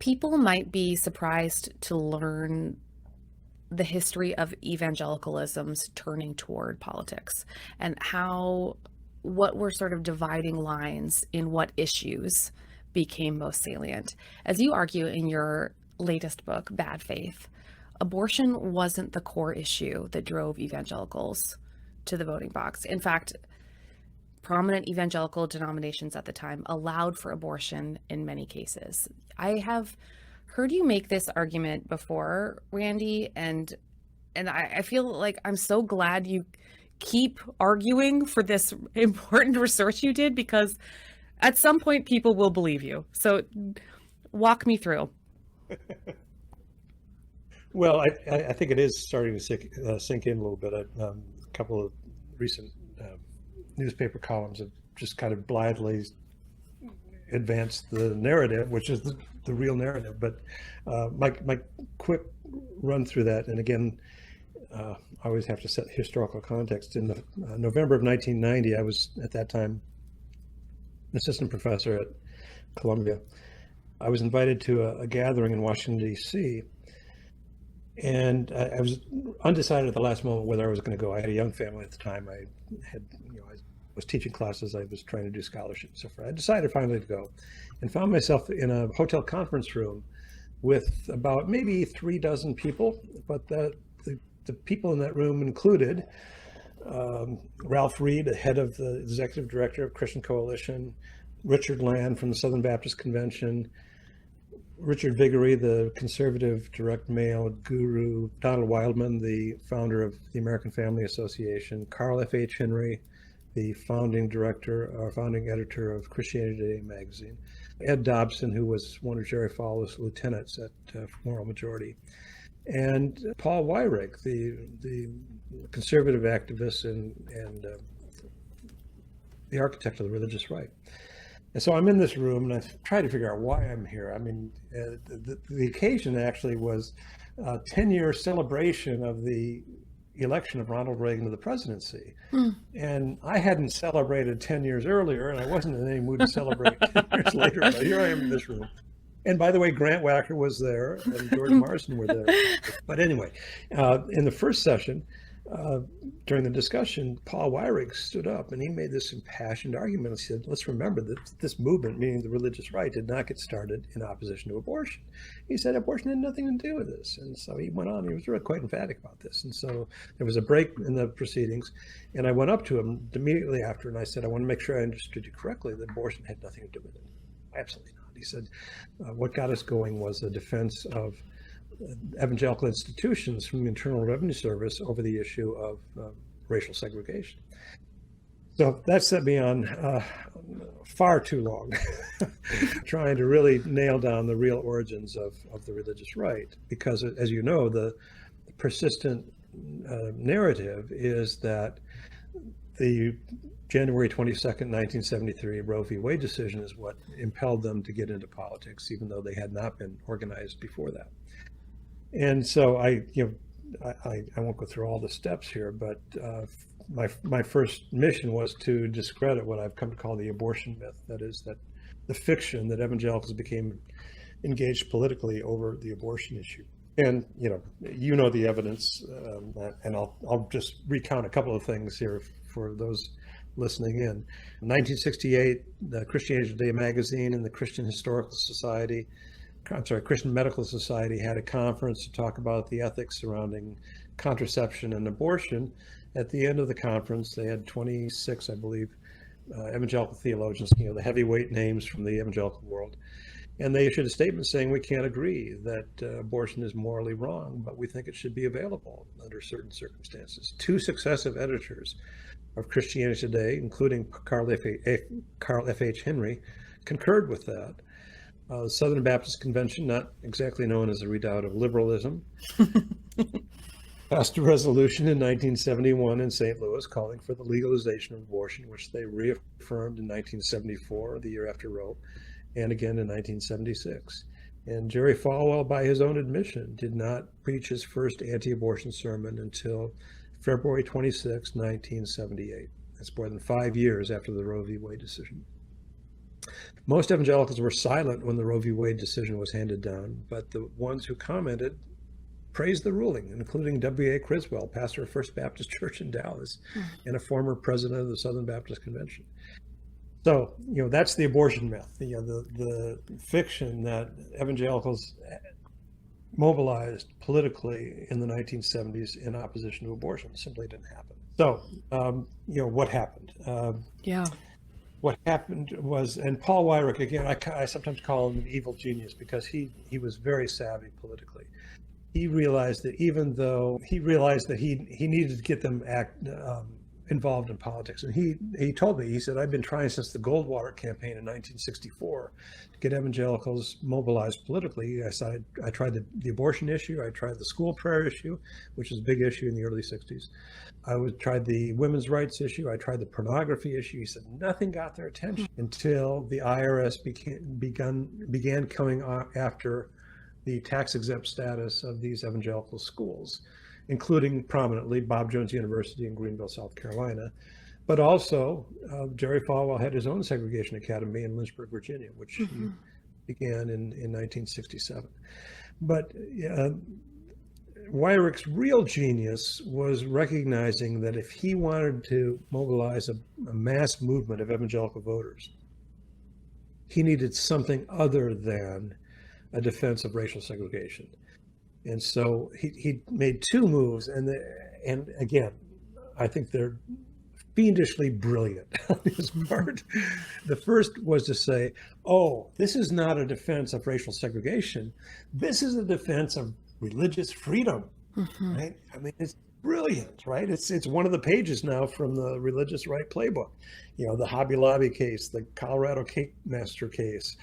People might be surprised to learn the history of evangelicalism's turning toward politics and what were sort of dividing lines in what issues became most salient. As you argue in your latest book, Bad Faith, abortion wasn't the core issue that drove evangelicals to the voting box. In fact, prominent evangelical denominations at the time allowed for abortion in many cases. I have heard you make this argument before, Randy, and I feel like I'm so glad you keep arguing for this important research you did, because at some point people will believe you. So walk me through. Well, I think it is starting to sink in a little bit. A couple of recent newspaper columns have just kind of blithely advanced the narrative, which is the real narrative. But my quick run through that, and again, I always have to set historical context. In the November of 1990, I was at that time an assistant professor at Columbia. I was invited to a gathering in Washington, D.C., and I was undecided at the last moment whether I was going to go. I had a young family at the time. I was teaching classes. I was trying to do scholarship and so forth. I decided finally to go, and found myself in a hotel conference room with about maybe 36 people. But the people in that room included Ralph Reed, the head of the executive director of Christian Coalition, Richard Land from the Southern Baptist Convention, Richard Viguerie, the conservative direct mail guru, Donald Wildman, the founder of the American Family Association, Carl F.H. Henry, the founding editor of Christianity Today magazine, Ed Dobson, who was one of Jerry Falwell's lieutenants at Moral Majority, and Paul Weyrich, the conservative activist and the architect of the religious right. And so I'm in this room, and I try to figure out why I'm here. I mean, the occasion actually was a 10-year celebration of the election of Ronald Reagan to the presidency. And I hadn't celebrated 10 years earlier, and I wasn't in any mood to celebrate 10 years later, but here I am in this room. And by the way, Grant Wacker was there, and George Marsden were there. But anyway, in the first session, during the discussion, Paul Weyrich stood up and he made this impassioned argument. He said, let's remember that this movement, meaning the religious right, did not get started in opposition to abortion. He said abortion had nothing to do with this. And so he went on, he was really quite emphatic about this. And so there was a break in the proceedings, and I went up to him immediately after and I said, I want to make sure I understood you correctly, that abortion had nothing to do with it. Absolutely not. He said, what got us going was a defense of evangelical institutions from the Internal Revenue Service over the issue of racial segregation. So that set me on far too long, trying to really nail down the real origins of the religious right. Because, as you know, the persistent narrative is that the January 22nd, 1973 Roe v. Wade decision is what impelled them to get into politics, even though they had not been organized before that. And so I won't go through all the steps here, but my first mission was to discredit what I've come to call the abortion myth. That is, that the fiction that evangelicals became engaged politically over the abortion issue. And you know the evidence, and I'll just recount a couple of things here for those listening in. In 1968, the Christianity Today magazine and the Christian Medical Society had a conference to talk about the ethics surrounding contraception and abortion. At the end of the conference, they had 26, I believe, evangelical theologians, the heavyweight names from the evangelical world. And they issued a statement saying, we can't agree that abortion is morally wrong, but we think it should be available under certain circumstances. Two successive editors of Christianity Today, including Carl F.H. Henry, concurred with that. The Southern Baptist Convention, not exactly known as a redoubt of liberalism, passed a resolution in 1971 in St. Louis calling for the legalization of abortion, which they reaffirmed in 1974, the year after Roe, and again in 1976. And Jerry Falwell, by his own admission, did not preach his first anti-abortion sermon until February 26, 1978. That's more than 5 years after the Roe v. Wade decision. Most evangelicals were silent when the Roe v. Wade decision was handed down, but the ones who commented praised the ruling, including W.A. Criswell, pastor of First Baptist Church in Dallas, and a former president of the Southern Baptist Convention. So, that's the abortion myth, the fiction that evangelicals mobilized politically in the 1970s in opposition to abortion. It simply didn't happen. So, what happened? Yeah. What happened was, and Paul Weyrich, again, I sometimes call him an evil genius because he was very savvy politically. He realized that even though he needed to get them involved in politics. And he told me, he said, I've been trying since the Goldwater campaign in 1964 to get evangelicals mobilized politically. I tried the abortion issue. I tried the school prayer issue, which was a big issue in the early 60s. Tried the women's rights issue. I tried the pornography issue. He said nothing got their attention until the IRS began coming after the tax-exempt status of these evangelical schools, including prominently Bob Jones University in Greenville, South Carolina. But also, Jerry Falwell had his own segregation academy in Lynchburg, Virginia, which he began in 1967. But Weyrich's real genius was recognizing that if he wanted to mobilize a mass movement of evangelical voters, he needed something other than a defense of racial segregation. And so he made two moves, and again, I think they're fiendishly brilliant on his part. The first was to say, oh, this is not a defense of racial segregation. This is a defense of religious freedom, right? I mean, it's brilliant, right? It's one of the pages now from the Religious Right Playbook. The Hobby Lobby case, the Colorado Cake Master case.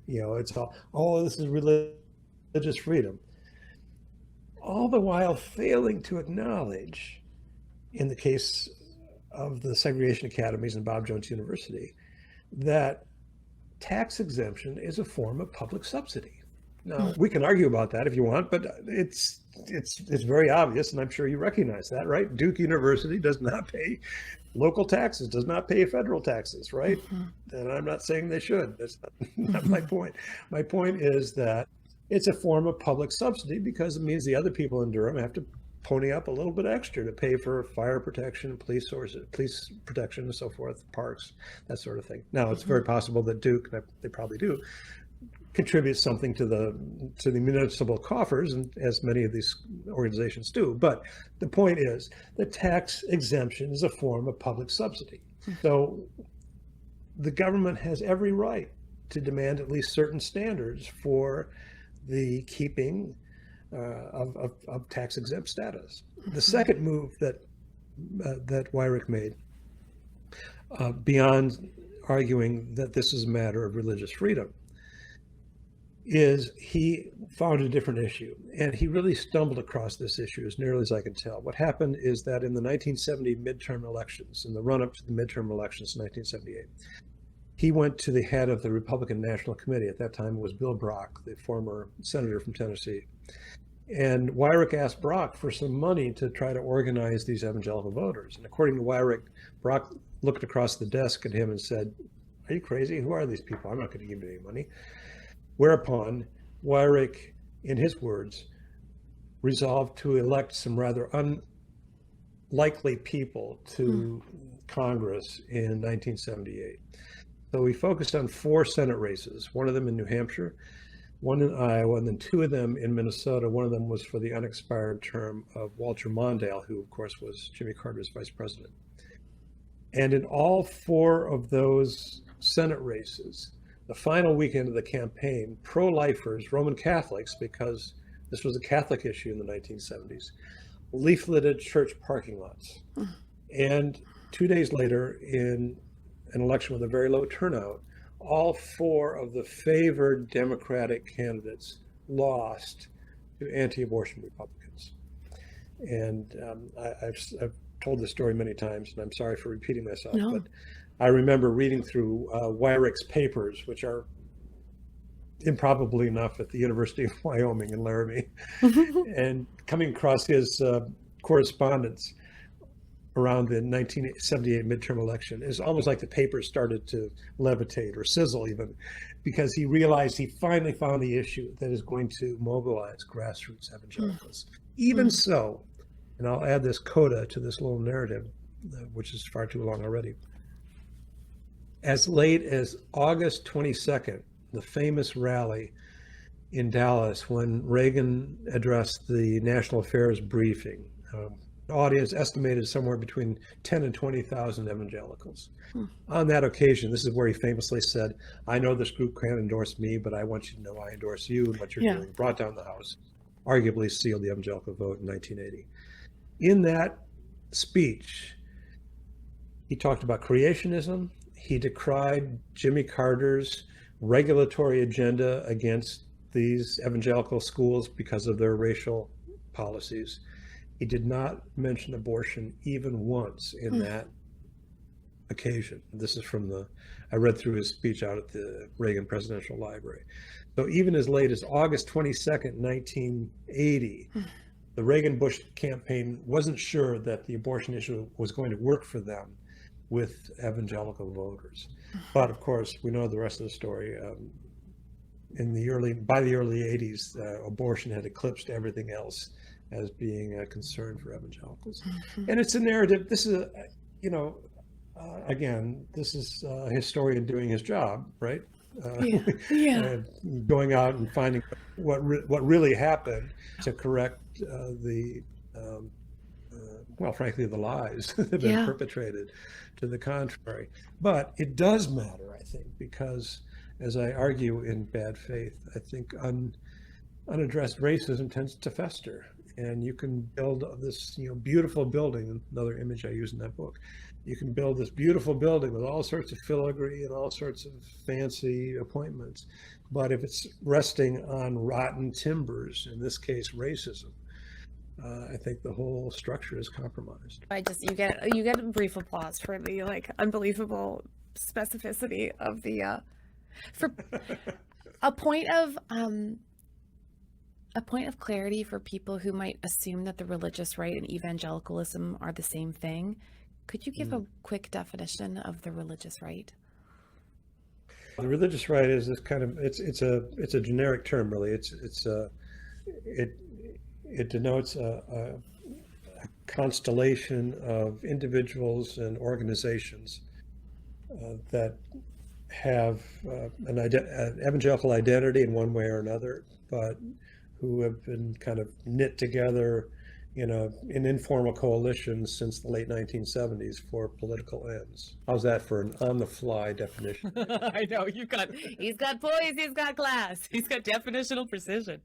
It's all, oh, this is religious freedom. All the while failing to acknowledge, in the case of the segregation academies and Bob Jones University, that tax exemption is a form of public subsidy. Now, we can argue about that if you want, but it's very obvious, and I'm sure you recognize that, right? Duke University does not pay local taxes, does not pay federal taxes, right? And I'm not saying they should. That's not my point. My point is that it's a form of public subsidy because it means the other people in Durham have to pony up a little bit extra to pay for fire protection, police protection, and so forth, parks, that sort of thing. Now, it's very possible that Duke, they probably do, contributes something to the municipal coffers, and as many of these organizations do. But the point is that tax exemption is a form of public subsidy. So the government has every right to demand at least certain standards for the keeping of tax exempt status. The second move that Weyrich made, beyond arguing that this is a matter of religious freedom, is he found a different issue, and he really stumbled across this issue as nearly as I can tell. What happened is that in the 1970 midterm elections, in the run-up to the midterm elections in 1978, he went to the head of the Republican National Committee. At that time, it was Bill Brock, the former senator from Tennessee. And Weyrich asked Brock for some money to try to organize these evangelical voters. And according to Weyrich, Brock looked across the desk at him and said, "Are you crazy? Who are these people? I'm not going to give you any money." Whereupon Weyrich, in his words, resolved to elect some rather unlikely people to Congress in 1978. So he focused on 4 Senate races, one of them in New Hampshire, one in Iowa, and then 2 of them in Minnesota. One of them was for the unexpired term of Walter Mondale, who, of course, was Jimmy Carter's vice president. And in all 4 of those Senate races, the final weekend of the campaign, pro-lifers, Roman Catholics, because this was a Catholic issue in the 1970s, leafleted church parking lots. And 2 days later, in an election with a very low turnout, all 4 of the favored Democratic candidates lost to anti-abortion Republicans. And I've told this story many times, and I'm sorry for repeating myself, but I remember reading through Weyrich's papers, which are improbably enough at the University of Wyoming in Laramie, and coming across his correspondence. around the 1978 midterm election. It's almost like the papers started to levitate or sizzle even, because he realized he finally found the issue that is going to mobilize grassroots evangelicals. Even so, and I'll add this coda to this little narrative, which is far too long already. As late as August 22nd, the famous rally in Dallas when Reagan addressed the National Affairs briefing, audience estimated somewhere between 10 and 20,000 evangelicals. On that occasion, this is where he famously said, "I know this group can't endorse me, but I want you to know I endorse you and what you're doing." Brought down the House, arguably sealed the evangelical vote in 1980. In that speech, he talked about creationism. He decried Jimmy Carter's regulatory agenda against these evangelical schools because of their racial policies. He did not mention abortion even once in that occasion. This is from I read through his speech out at the Reagan Presidential Library. So even as late as August 22nd, 1980, the Reagan-Bush campaign wasn't sure that the abortion issue was going to work for them with evangelical voters. But of course, we know the rest of the story. By the early 80s, abortion had eclipsed everything else as being a concern for evangelicals. And it's a narrative. This is, again, this is a historian doing his job, right? Going out and finding what really happened to correct frankly, the lies that have been perpetrated to the contrary. But it does matter, I think, because as I argue in bad faith, I think unaddressed racism tends to fester. And you can build this beautiful building, another image I use in that book. You can build this beautiful building with all sorts of filigree and all sorts of fancy appointments. But if it's resting on rotten timbers, in this case racism, I think the whole structure is compromised. You get a brief applause for the unbelievable specificity of the for a point of clarity for people who might assume that the religious right and evangelicalism are the same thing. Could you give a quick definition of the religious right? The religious right is this kind of it's a generic term, really. It denotes a constellation of individuals and organizations that have an evangelical identity in one way or another, but who have been kind of knit together in informal coalitions since the late 1970s for political ends. How's that for an on-the-fly definition? I know he's got poise, he's got class, he's got definitional precision.